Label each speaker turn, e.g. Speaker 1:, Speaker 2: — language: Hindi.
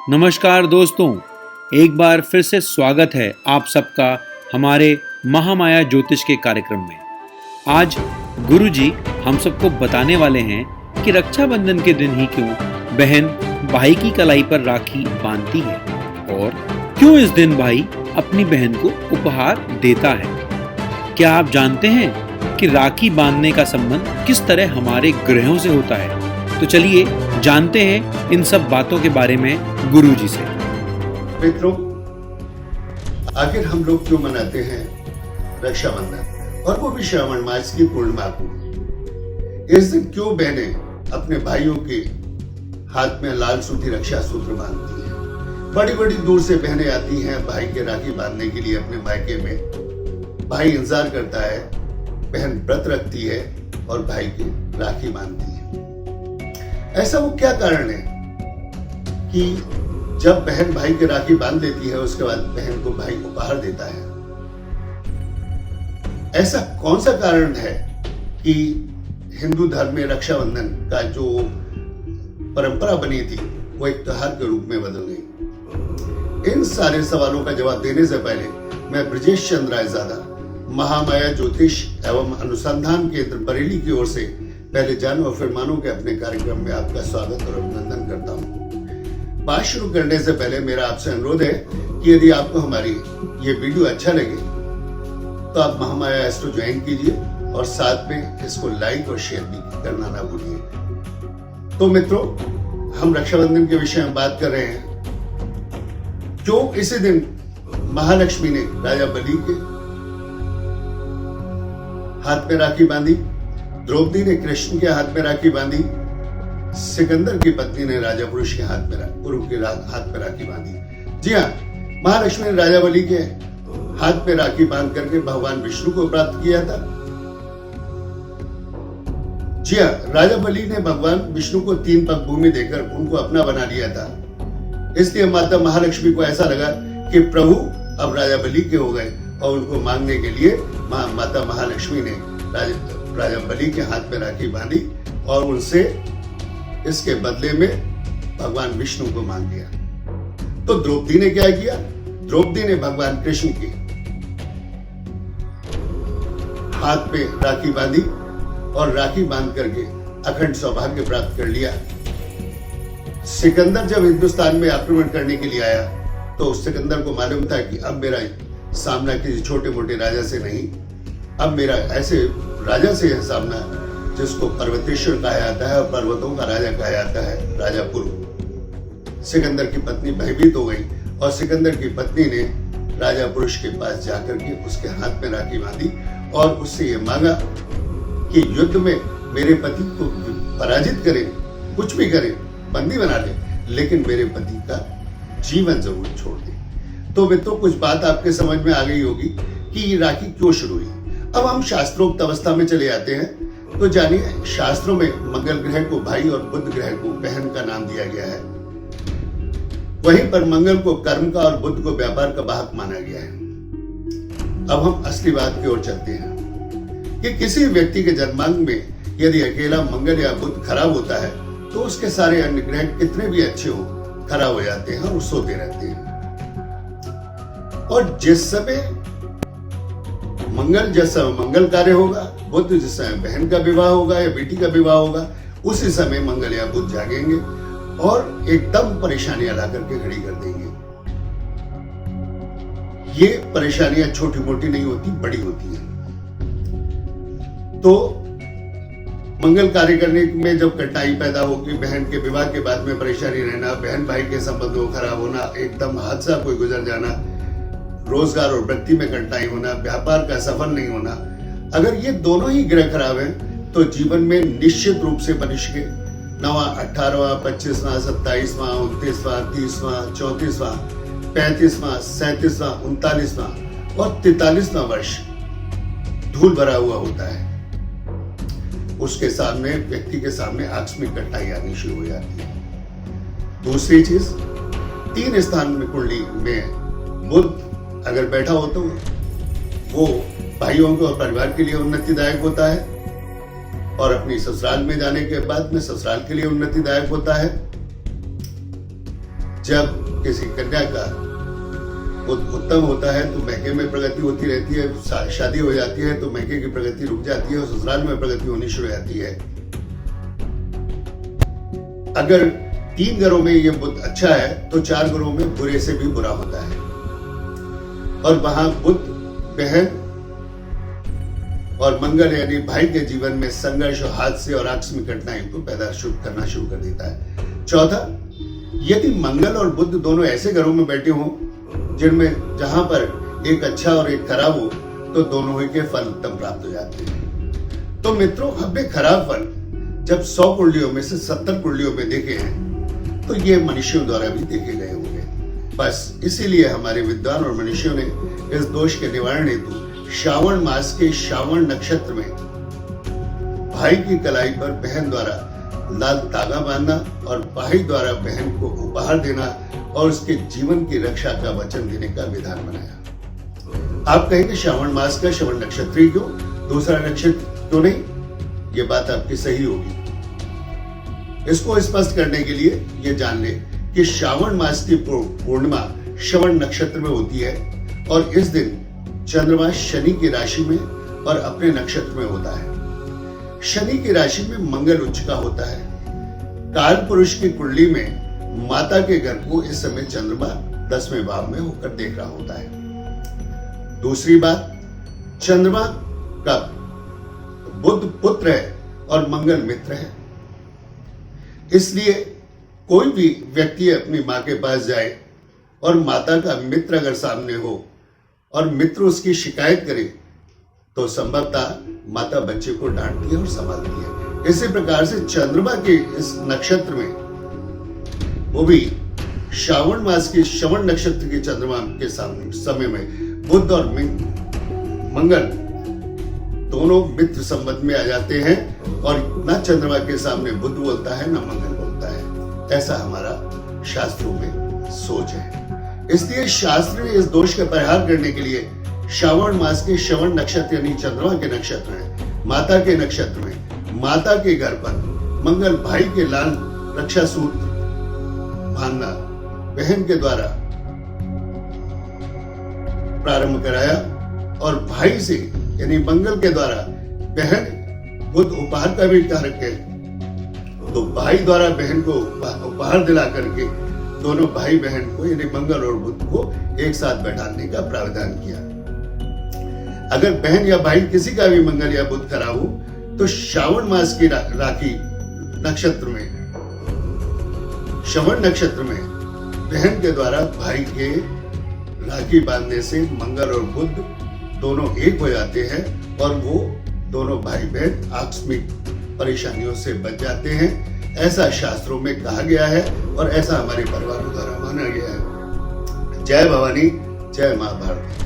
Speaker 1: नमस्कार दोस्तों, एक बार फिर से स्वागत है आप सबका हमारे महामाया ज्योतिष के कार्यक्रम में। आज गुरुजी हम सबको बताने वाले हैं कि रक्षाबंधन के दिन ही क्यों बहन भाई की कलाई पर राखी बांधती है और क्यों इस दिन भाई अपनी बहन को उपहार देता है। क्या आप जानते हैं कि राखी बांधने का संबंध किस तरह हमारे ग्रहों से होता है? तो चलिए जानते हैं इन सब बातों के बारे में गुरुजी से।
Speaker 2: मित्रों, आखिर हम लोग क्यों मनाते हैं रक्षाबंधन, और वो भी श्रावण मास की पूर्णिमा को? इस दिन क्यों बहनें अपने भाइयों के हाथ में लाल सूती रक्षा सूत्र बांधती हैं? बड़ी बड़ी दूर से बहनें आती हैं भाई के राखी बांधने के लिए अपने मायके में। भाई इंतजार करता है, बहन व्रत रखती है और भाई की राखी बांधती है। ऐसा वो क्या कारण है कि जब बहन भाई की राखी बांध लेती है उसके बाद बहन को भाई उपहार देता है? ऐसा कौन सा कारण है कि हिंदू धर्म में रक्षाबंधन का जो परंपरा बनी थी वो एक त्योहार के रूप में बदल गई? इन सारे सवालों का जवाब देने से पहले मैं ब्रजेश चंद्र रायजादा, महामाया ज्योतिष एवं अनुसंधान केंद्र बरेली की ओर से पहले जानो और फिर मानो के अपने कार्यक्रम में आपका स्वागत और अभिनंदन करता हूं। बात शुरू करने से पहले मेरा आपसे अनुरोध है कि यदि आपको हमारी ये वीडियो अच्छा लगे तो आप महामाया एस्ट्रो ज्वाइन कीजिए और साथ में इसको लाइक और शेयर भी करना ना भूलिए। तो मित्रों, हम रक्षाबंधन के विषय में बात कर रहे हैं। क्यों इसी दिन महालक्ष्मी ने राजा बलि के हाथ में राखी बांधी, द्रौपदी ने कृष्ण के हाथ में राखी बांधी, सिकंदर की पत्नी ने राजा पुरुष के हाथ में राखी बांधी। जी हाँ, महालक्ष्मी ने राजा बलि के हाथ में राखी बांध करके भगवान विष्णु को प्राप्त किया था। जी हाँ, राजा बलि ने भगवान विष्णु को 3 पग भूमि देकर उनको अपना बना लिया था। इसलिए माता महालक्ष्मी को ऐसा लगा कि प्रभु अब राजा बलि के हो गए और उनको मांगने के लिए माता महालक्ष्मी ने राजा बलि के हाथ में राखी बांधी और उनसे इसके बदले में भगवान विष्णु को मांग लिया। तो द्रौपदी ने क्या किया? द्रौपदी ने भगवान कृष्ण के हाथ पे राखी बांधी और राखी बांध करके अखंड सौभाग्य प्राप्त कर लिया। सिकंदर जब हिंदुस्तान में आक्रमण करने के लिए आया तो सिकंदर को मालूम था कि अब मेरा सामना किसी छोटे मोटे राजा से नहीं, अब मेरा ऐसे राजा से है सामना जिसको पर्वतेश्वर कहा जाता है और पर्वतों का राजा कहा जाता है, राजा पुरु। सिकंदर की पत्नी भयभीत हो गई और सिकंदर की पत्नी ने राजा पुरुष के पास जाकर के उसके हाथ में राखी बांधी और उससे ये मांगा कि युद्ध में मेरे पति को पराजित करे, कुछ भी करे, बंदी बना ले, लेकिन मेरे पति का जीवन जरूर छोड़ दे। तो मित्रों, कुछ बात आपके समझ में आ गई होगी कि ये राखी क्यों शुरू हुई। अब हम शास्त्रोक्त अवस्था में चले जाते हैं। तो जानिए, शास्त्रों में मंगल ग्रह को भाई और बुध ग्रह को बहन का नाम दिया गया है। वहीं पर मंगल को कर्म का और बुध को व्यापार का वाहक माना गया है। अब हम असली बात की ओर चलते हैं कि किसी व्यक्ति के जन्मांग में यदि अकेला मंगल या बुध खराब होता है तो उसके सारे अन्य ग्रह कितने भी अच्छे हो खराब हो जाते हैं और सोते रहते हैं। और जिस समय मंगल कार्य होगा, बुध जिस समय बहन का विवाह होगा या बेटी का विवाह होगा, उसी समय मंगल या बुध जागेंगे और एकदम परेशानियां ला करके खड़ी कर देंगे। ये परेशानियां छोटी मोटी नहीं होती, बड़ी होती हैं। तो मंगल कार्य करने में जब कठिनाई पैदा होगी, बहन के विवाह के बाद में परेशानी रहना, बहन भाई के संबंधों खराब होना, एकदम हादसा कोई गुजर जाना, रोजगार और वृत्ति में कठिनाई होना, व्यापार का सफल नहीं होना, अगर ये दोनों ही ग्रह खराब हैं तो जीवन में निश्चित रूप से मनुष्य के 9वां, 18वां, 25वां, 27वां, 29वां, 30वां, 34वां, 35वां, 37वां, 39वां और 43वां वर्ष धूल भरा हुआ होता है। उसके सामने, व्यक्ति के सामने आकस्मिक कठिनाई आनी शुरू हो जाती है। दूसरी चीज, 3 स्थान में कुंडली में बुध अगर बैठा हो तो वो भाइयों को और परिवार के लिए उन्नतिदायक होता है और अपनी ससुराल में जाने के बाद में ससुराल के लिए उन्नतिदायक होता है। जब किसी कन्या का उत्तम होता है तो मैके में प्रगति होती रहती है, शादी हो जाती है तो मैके की प्रगति रुक जाती है और ससुराल में प्रगति होनी शुरू हो जाती है। अगर 3 घरों में ये बुध अच्छा है तो 4 घरों में बुरे से भी बुरा होता है, और वहां बुध बहन और मंगल यानी भाई के जीवन में संघर्ष और हादसे और आकस्मिक घटनाएं को पैदा करना शुरू कर देता है। चौथा, यदि मंगल और बुध दोनों ऐसे घरों में बैठे हों जिनमें जहां पर एक अच्छा और एक खराब हो तो दोनों ही के फल उत्तम प्राप्त हो जाते हैं। तो मित्रों, हमने खराब फल जब 100 कुंडलियों में से 70 कुंडलियों में देखे हैं तो ये मनुष्यों द्वारा भी देखे गए होंगे। बस इसीलिए हमारे विद्वान और मनुष्यों ने इस दोष के निवारण हेतु श्रावण मास के श्रावण नक्षत्र में भाई की कलाई पर बहन द्वारा लाल धागा बांधना और भाई द्वारा बहन को उपहार देना और उसके जीवन की रक्षा का वचन देने का विधान बनाया। आप कहेंगे श्रावण मास का श्रवण नक्षत्र ही क्यों, दूसरा नक्षत्र क्यों नहीं? ये बात आपकी सही होगी। इसको स्पष्ट करने के लिए ये जान ले कि श्रावण मास की पूर्णिमा श्रवण नक्षत्र में होती है और इस दिन चंद्रमा शनि की राशि में और अपने नक्षत्र में होता है। शनि की राशि में मंगल उच्च का होता है। काल पुरुष की कुंडली में माता के घर को इस समय चंद्रमा 10वें भाव में होकर देख रहा होता है। दूसरी बात, चंद्रमा का बुध पुत्र है और मंगल मित्र है, इसलिए कोई भी व्यक्ति अपनी मां के पास जाए और माता का मित्र अगर सामने हो और मित्र उसकी शिकायत करे तो संभवतः माता बच्चे को डांटती है और संभालती है। इसी प्रकार से चंद्रमा के इस नक्षत्र में, वो भी श्रावण मास के श्रवण नक्षत्र के चंद्रमा के समय में बुध और मंगल दोनों मित्र संबंध में आ जाते हैं और न चंद्रमा के सामने बुध बोलता है न मंगल बोलता है। ऐसा हमारा शास्त्रों में सोच है। इसलिए शास्त्र ने इस दोष का परिहार करने के लिए श्रावण मास के श्रवण नक्षत्र यानी चंद्रमा के नक्षत्र में माता के नक्षत्र में माता के घर पर मंगल भाई के लाल रक्षा सूत्र बांधना बहन के द्वारा प्रारंभ कराया और भाई से यानी मंगल के द्वारा बहन बुध उपहार का भी कारक है, तो भाई द्वारा बहन को उपहार दिला करके दोनों भाई बहन को यानी मंगल और बुध को एक साथ बैठाने का प्रावधान किया। अगर बहन या भाई किसी का भी मंगल या बुध खराब हो तो श्रावण मास की राखी नक्षत्र में श्रवण नक्षत्र में बहन के द्वारा भाई के राखी बांधने से मंगल और बुध दोनों एक हो जाते हैं और वो दोनों भाई बहन आकस्मिक परेशानियों से बच जाते हैं। ऐसा शास्त्रों में कहा गया है और ऐसा हमारे परिवारों द्वारा माना गया है। जय भवानी, जय मां भारती।